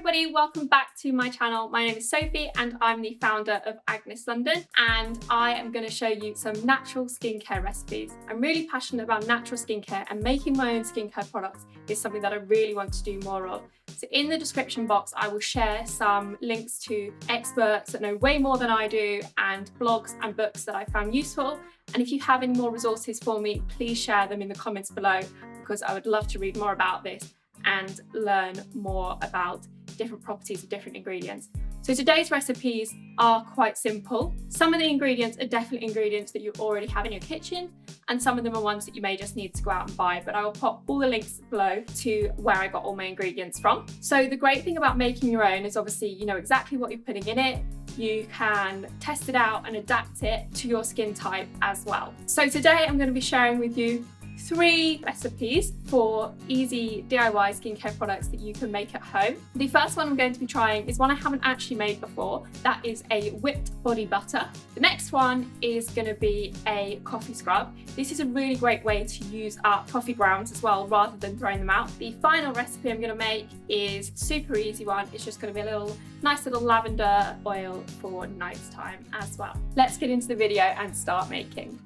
everybody, welcome back to my channel. My name is Sophie and I'm the founder of Agnes London, and I am going to show you some natural skincare recipes. I'm really passionate about natural skincare, and making my own skincare products is something that I really want to do more of. So in the description box I will share some links to experts that know way more than I do, and blogs and books that I found useful. And if you have any more resources for me, please share them in the comments below, because I would love to read more about this and learn more about different properties of different ingredients. So today's recipes are quite simple. Some of the ingredients are definitely ingredients that you already have in your kitchen, and some of them are ones that you may just need to go out and buy, but I will pop all the links below to where I got all my ingredients from. So the great thing about making your own is obviously you know exactly what you're putting in it. You can test it out and adapt it to your skin type as well. So today I'm going to be sharing with you 3 recipes for easy DIY skincare products that you can make at home. The first one I'm going to be trying is one I haven't actually made before. That is a whipped body butter. The next one is going to be a coffee scrub. This is a really great way to use up coffee grounds as well, rather than throwing them out. The final recipe I'm going to make is a super easy one. It's just going to be a nice little lavender oil for nighttime as well. Let's get into the video and start making.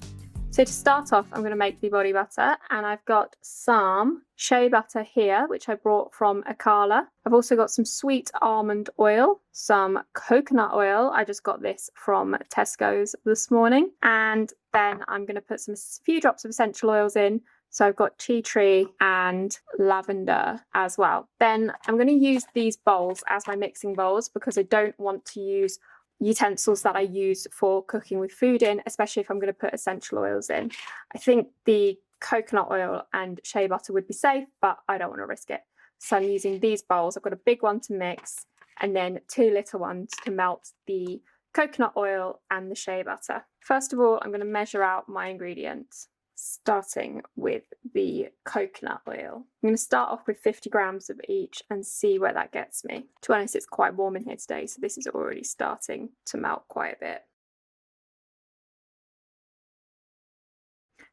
So to start off, I'm going to make the body butter, and I've got some shea butter here, which I brought from Akala. I've also got some sweet almond oil, some coconut oil. I just got this from Tesco's this morning. And then I'm going to put a few drops of essential oils in. So I've got tea tree and lavender as well. Then I'm going to use these bowls as my mixing bowls, because I don't want to use utensils that I use for cooking with food in, especially if I'm going to put essential oils in. I think the coconut oil and shea butter would be safe, but I don't want to risk it. So I'm using these bowls. I've got a big one to mix and then 2 little ones to melt the coconut oil and the shea butter. First of all, I'm going to measure out my ingredients, starting with the coconut oil. I'm going to start off with 50 grams of each and see where that gets me. To be honest, it's quite warm in here today, so this is already starting to melt quite a bit.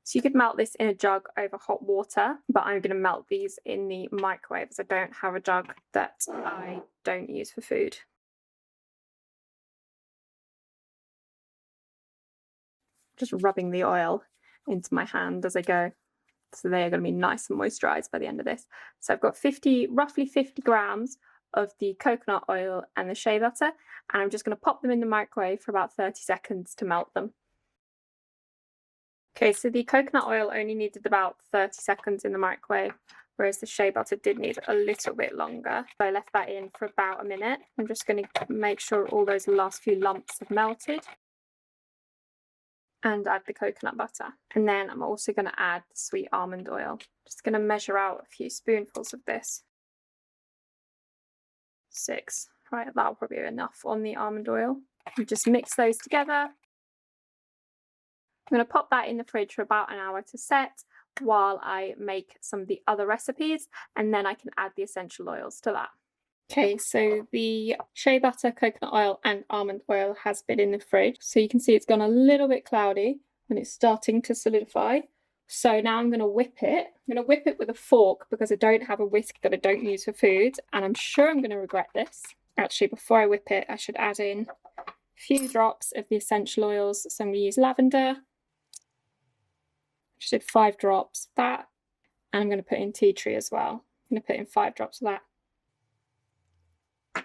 So you could melt this in a jug over hot water, but I'm going to melt these in the microwave as I don't have a jug that I don't use for food. Just rubbing the oil into my hand as I go, so they are going to be nice and moisturized by the end of this. So I've got roughly 50 grams of the coconut oil and the shea butter, and I'm just going to pop them in the microwave for about 30 seconds to melt them. Okay, so the coconut oil only needed about 30 seconds in the microwave, whereas the shea butter did need a little bit longer. So I left that in for about a minute. I'm just going to make sure all those last few lumps have melted, and add the coconut butter. And then I'm also going to add the sweet almond oil. Just going to measure out a few spoonfuls of this. 6. Right, that'll probably be enough on the almond oil. And just mix those together. I'm going to pop that in the fridge for about an hour to set while I make some of the other recipes, and then I can add the essential oils to that. Okay, so the shea butter, coconut oil and almond oil has been in the fridge. So you can see it's gone a little bit cloudy and it's starting to solidify. So now I'm going to whip it. I'm going to whip it with a fork because I don't have a whisk that I don't use for food, and I'm sure I'm going to regret this. Actually, before I whip it, I should add in a few drops of the essential oils. So I'm going to use lavender. I just did 5 drops of that. And I'm going to put in tea tree as well. I'm going to put in 5 drops of that.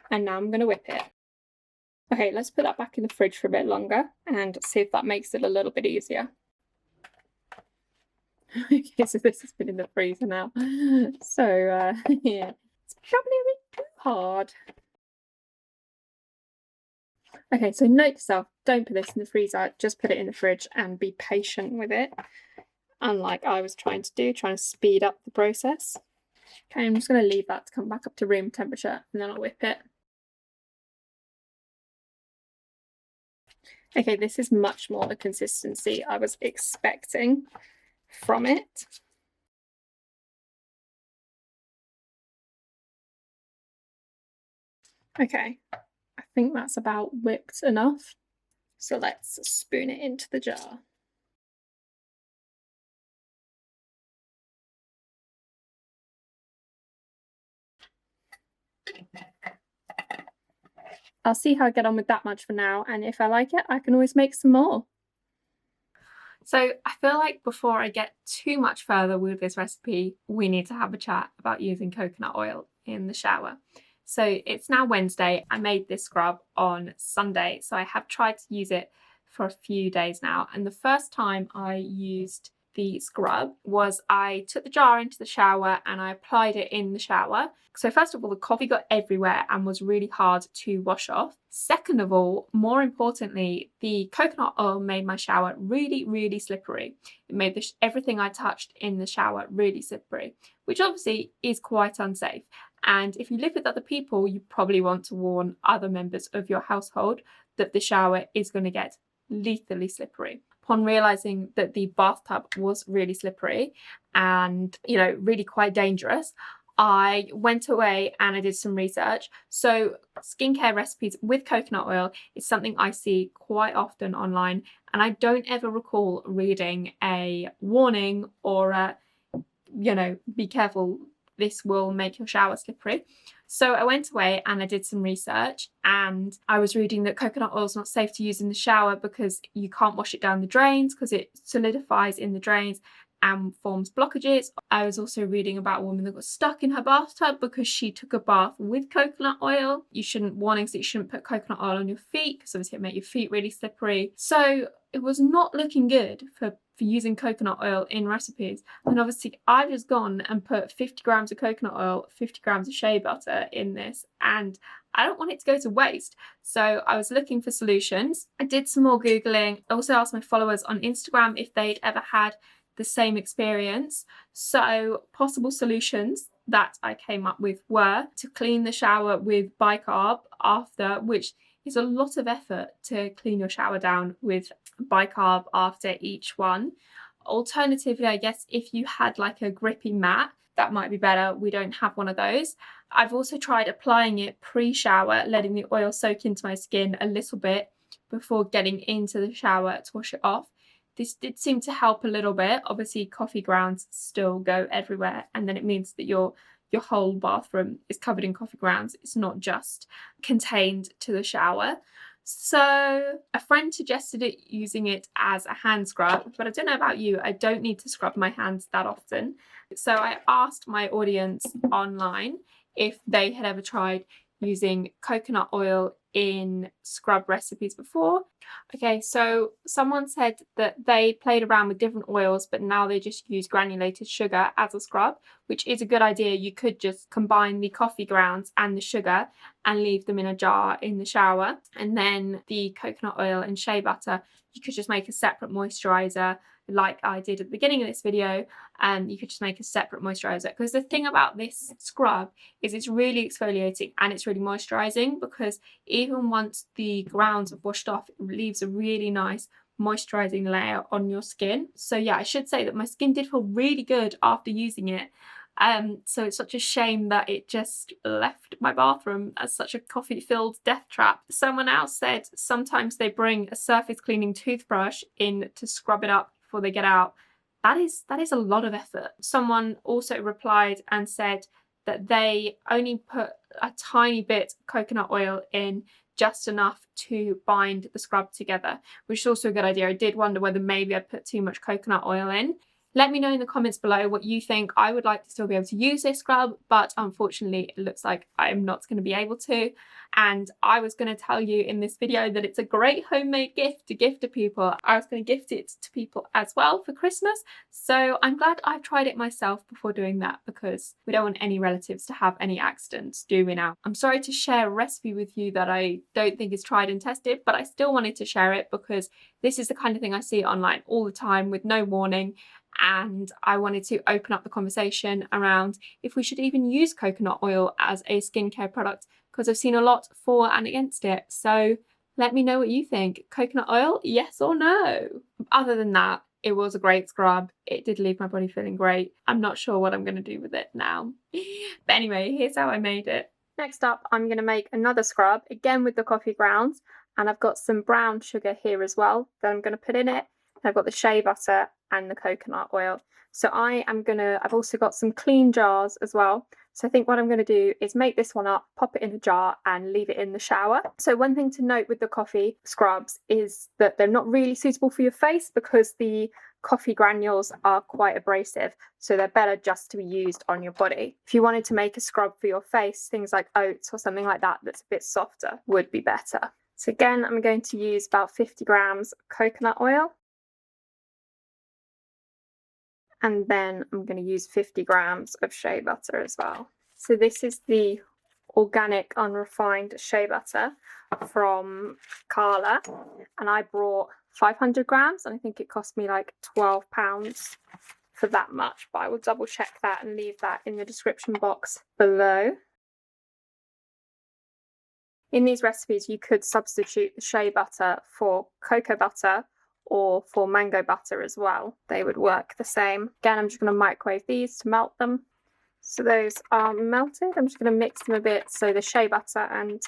And now I'm going to whip it. Okay, let's put that back in the fridge for a bit longer and see if that makes it a little bit easier. Okay, so this has been in the freezer now. So, yeah, it's probably a bit too hard. Okay, so note to self, don't put this in the freezer, just put it in the fridge and be patient with it. Unlike I was trying to do, trying to speed up the process. Okay, I'm just going to leave that to come back up to room temperature and then I'll whip it. Okay, this is much more the consistency I was expecting from it. Okay, I think that's about whipped enough. So let's spoon it into the jar. I'll see how I get on with that much for now, and if I like it, I can always make some more. So I feel like before I get too much further with this recipe, we need to have a chat about using coconut oil in the shower. So it's now Wednesday. I made this scrub on Sunday, so I have tried to use it for a few days now. And the first time I used the scrub was I took the jar into the shower and I applied it in the shower. So first of all, the coffee got everywhere and was really hard to wash off. Second of all, more importantly, the coconut oil made my shower really, really slippery. It made everything I touched in the shower really slippery, which obviously is quite unsafe. And if you live with other people, you probably want to warn other members of your household that the shower is going to get lethally slippery. Upon realizing that the bathtub was really slippery and, you know, really quite dangerous, I went away and I did some research. So skincare recipes with coconut oil is something I see quite often online, and I don't ever recall reading a warning or a, you know, be careful, this will make your shower slippery. So I went away and I did some research, and I was reading that coconut oil is not safe to use in the shower because you can't wash it down the drains because it solidifies in the drains and forms blockages. I was also reading about a woman that got stuck in her bathtub because she took a bath with coconut oil. Warnings that you shouldn't put coconut oil on your feet because obviously it makes your feet really slippery. So it was not looking good for using coconut oil in recipes. And obviously I've just gone and put 50 grams of coconut oil, 50 grams of shea butter in this, and I don't want it to go to waste. So I was looking for solutions. I did some more Googling. I also asked my followers on Instagram if they'd ever had the same experience. So possible solutions that I came up with were to clean the shower with bicarb after, which is a lot of effort to clean your shower down with bicarb after each one. Alternatively, I guess if you had like a grippy mat, that might be better. We don't have one of those. I've also tried applying it pre-shower, letting the oil soak into my skin a little bit before getting into the shower to wash it off. This did seem to help a little bit. Obviously, coffee grounds still go everywhere, and then it means that your whole bathroom is covered in coffee grounds. It's not just contained to the shower. So a friend suggested using it as a hand scrub, but I don't know about you, I don't need to scrub my hands that often. So I asked my audience online if they had ever tried using coconut oil in scrub recipes before. Okay, so someone said that they played around with different oils, but now they just use granulated sugar as a scrub, which is a good idea. You could just combine the coffee grounds and the sugar and leave them in a jar in the shower. And then the coconut oil and shea butter, you could just make a separate moisturizer like I did at the beginning of this video, and you could just make a separate moisturizer. Because the thing about this scrub is it's really exfoliating and it's really moisturizing, because even once the grounds have washed off, it leaves a really nice moisturizing layer on your skin. So yeah, I should say that my skin did feel really good after using it. So it's such a shame that it just left my bathroom as such a coffee-filled death trap. Someone else said sometimes they bring a surface cleaning toothbrush in to scrub it up before they get out. That is a lot of effort. Someone also replied and said that they only put a tiny bit of coconut oil in, just enough to bind the scrub together, which is also a good idea. I did wonder whether maybe I'd put too much coconut oil in. Let me know in the comments below what you think. I would like to still be able to use this scrub, but unfortunately it looks like I'm not going to be able to. And I was going to tell you in this video that it's a great homemade gift to gift to people. I was going to gift it to people as well for Christmas. So I'm glad I've tried it myself before doing that, because we don't want any relatives to have any accidents, do we now? I'm sorry to share a recipe with you that I don't think is tried and tested, but I still wanted to share it because this is the kind of thing I see online all the time with no warning. And I wanted to open up the conversation around if we should even use coconut oil as a skincare product, because I've seen a lot for and against it. So let me know what you think. Coconut oil, yes or no? Other than that, it was a great scrub. It did leave my body feeling great. I'm not sure what I'm going to do with it now. But anyway, here's how I made it. Next up, I'm going to make another scrub, again with the coffee grounds. And I've got some brown sugar here as well that I'm going to put in it. I've got the shea butter and the coconut oil. So I've also got some clean jars as well. So I think what I'm going to do is make this one up, pop it in a jar and leave it in the shower. So one thing to note with the coffee scrubs is that they're not really suitable for your face because the coffee granules are quite abrasive. So they're better just to be used on your body. If you wanted to make a scrub for your face, things like oats or something like that that's a bit softer would be better. So again, I'm going to use about 50 grams of coconut oil. And then I'm going to use 50 grams of shea butter as well. So this is the organic unrefined shea butter from Carla. And I brought 500 grams and I think it cost me like £12 for that much. But I will double check that and leave that in the description box below. In these recipes, you could substitute the shea butter for cocoa butter or for mango butter as well. They would work the same. Again, I'm just going to microwave these to melt them. So those are melted. I'm just going to mix them a bit so the shea butter and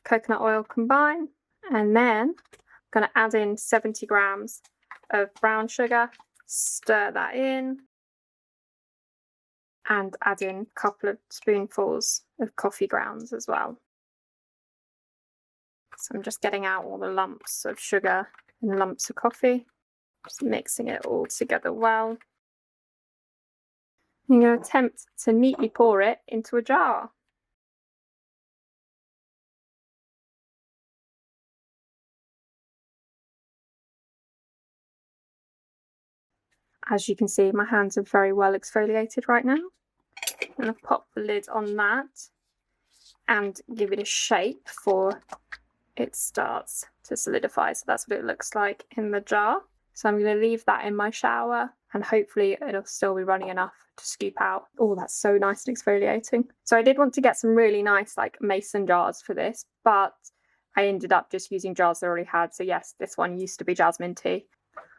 coconut oil combine. And then I'm going to add in 70 grams of brown sugar, stir that in, and add in a couple of spoonfuls of coffee grounds as well. So I'm just getting out all the lumps of sugar and lumps of coffee, just mixing it all together well. I'm going to attempt to neatly pour it into a jar. As you can see, my hands are very well exfoliated right now. I'm going to pop the lid on that and give it a shape before it starts to solidify. So that's what it looks like in the jar. So I'm going to leave that in my shower and hopefully it'll still be running enough to scoop out. Oh, that's so nice and exfoliating. So I did want to get some really nice like mason jars for this, but I ended up just using jars I already had. So yes, this one used to be jasmine tea.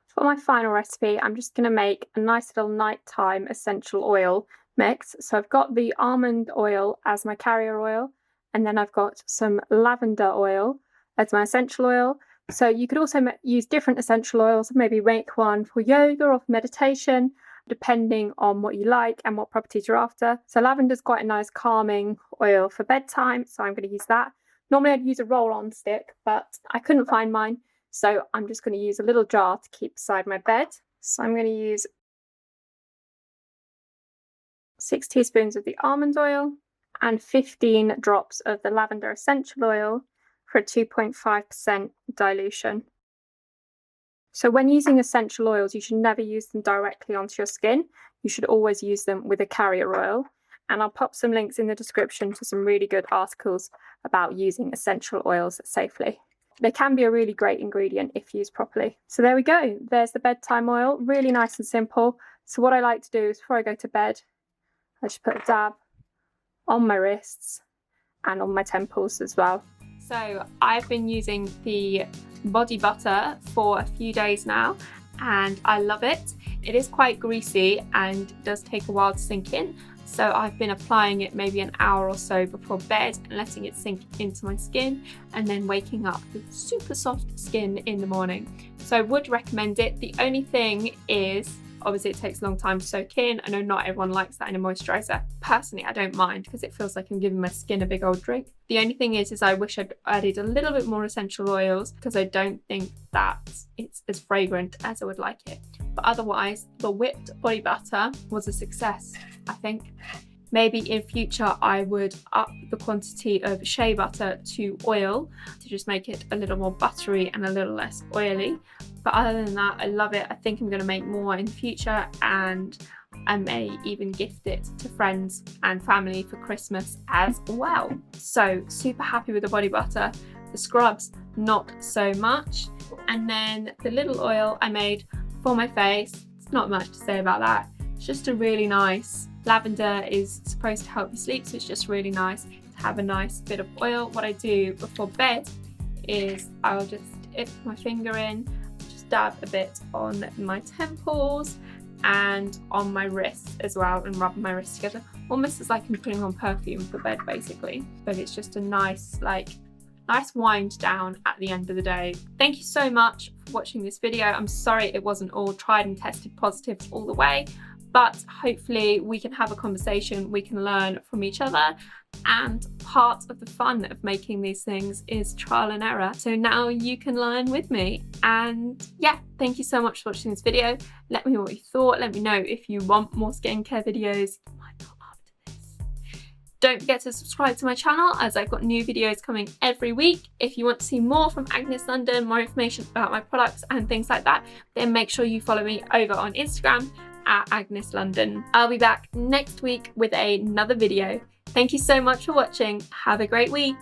For my final recipe, I'm just going to make a nice little nighttime essential oil mix. So I've got the almond oil as my carrier oil, and then I've got some lavender oil as my essential oil. So you could also use different essential oils, maybe make one for yoga or for meditation, depending on what you like and what properties you're after. So lavender's quite a nice calming oil for bedtime, so I'm going to use that. Normally I'd use a roll-on stick, but I couldn't find mine, so I'm just going to use a little jar to keep beside my bed. So I'm going to use 6 teaspoons of the almond oil and 15 drops of the lavender essential oil for a 2.5% dilution. So when using essential oils, you should never use them directly onto your skin. You should always use them with a carrier oil. And I'll pop some links in the description to some really good articles about using essential oils safely. They can be a really great ingredient if used properly. So there we go. There's the bedtime oil, really nice and simple. So what I like to do is before I go to bed, I just put a dab on my wrists and on my temples as well. So I've been using the body butter for a few days now and I love it. It is quite greasy and does take a while to sink in. So I've been applying it maybe an hour or so before bed and letting it sink into my skin and then waking up with super soft skin in the morning. So I would recommend it. The only thing is, obviously it takes a long time to soak in. I know not everyone likes that in a moisturiser. Personally, I don't mind because it feels like I'm giving my skin a big old drink. The only thing is I wish I'd added a little bit more essential oils because I don't think that it's as fragrant as I would like it. But otherwise, the whipped body butter was a success, I think. Maybe in future I would up the quantity of shea butter to oil to just make it a little more buttery and a little less oily. But other than that, I love it. I think I'm going to make more in the future and I may even gift it to friends and family for Christmas as well. So super happy with the body butter. The scrubs, not so much. And then the little oil I made for my face, it's not much to say about that. It's just a really nice, lavender is supposed to help you sleep, so it's just really nice to have a nice bit of oil. What I do before bed is I'll just dip my finger in, just dab a bit on my temples and on my wrists as well and rub my wrists together, almost as like I'm putting on perfume for bed basically. But it's just a nice like nice wind down at the end of the day. Thank you so much for watching this video. I'm sorry it wasn't all tried and tested positives all the way, but hopefully we can have a conversation, we can learn from each other, and part of the fun of making these things is trial and error. So now you can learn with me. And yeah, thank you so much for watching this video. Let me know what you thought. Let me know if you want more skincare videos. You might not after this. Don't forget to subscribe to my channel, as I've got new videos coming every week. If you want to see more from Agnes London, more information about my products and things like that, then make sure you follow me over on Instagram at Agnes London. I'll be back next week with another video. Thank you so much for watching. Have a great week.